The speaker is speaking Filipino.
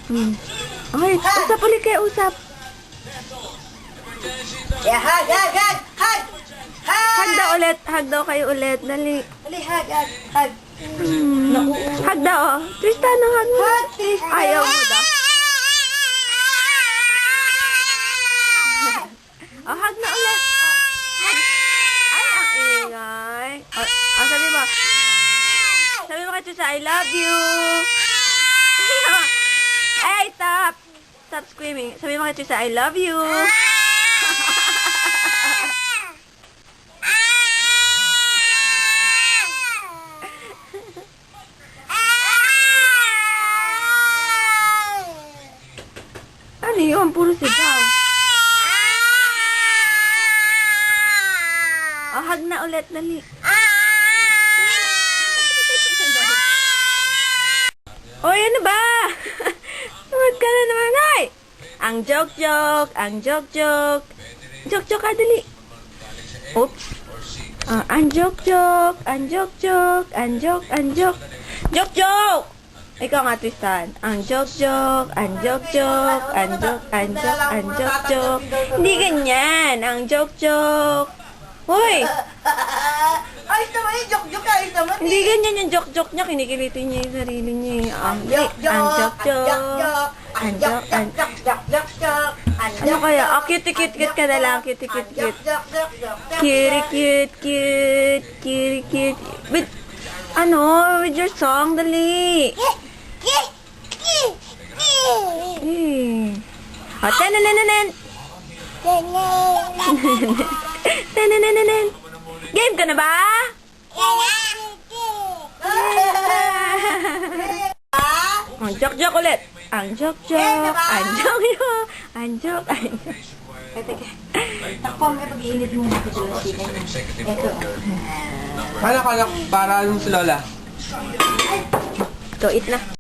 Okay, usap ulit kayo, usap. Yeah, hug, hug, hug, hug! Hug daw ulit, hug daw kayo ulit. Dali. Dali, hug, hug, hug. Hug daw, oh. Tristan, hug mo. Hug, Tristan. Ayaw mo daw. Oh, hug na ulit. Hug. Ay, ang ingay. Oh, sabi mo. Sabi mo kay Tristan, I love you. Hey, stop. Stop screaming. Sabi mo kay Tristan, I love you. Ano yun? Puro sigaw. Oh, hug na ulit. Dali. Oy, ano ba? Tumad ka na naman, ay! Ang joke-joke, ang joke-joke. Joke-joke ka, dali. Oops. Ang joke-joke, ang joke-joke, ang joke, ang joke. Joke-joke! Ikaw nga, Tristan. Ang joke-joke, ang joke-joke, ang joke, ang joke, ang joke-joke. Hindi ganyan. Ang joke-joke. Hoy! Ayos naman yung joke-joke, ayos naman. Hindi ganyan yung joke-joke niya. Kinikilitin niya yung sarili niya. Ang joke-joke. Ang joke-joke. Ano kaya? Oh, cute-cute ka na lang. Cute-cute. Cute. With, with your song, dali. Oh, tanananan. Tanananan. Game ka na ba? Ang joke-joke ulit. Ang joke-joke. Ang joke-joke. Ang joke. Teka. Takpon ka pag-iinit mo na ito. Ito. Para yung si Lola. So, eat na.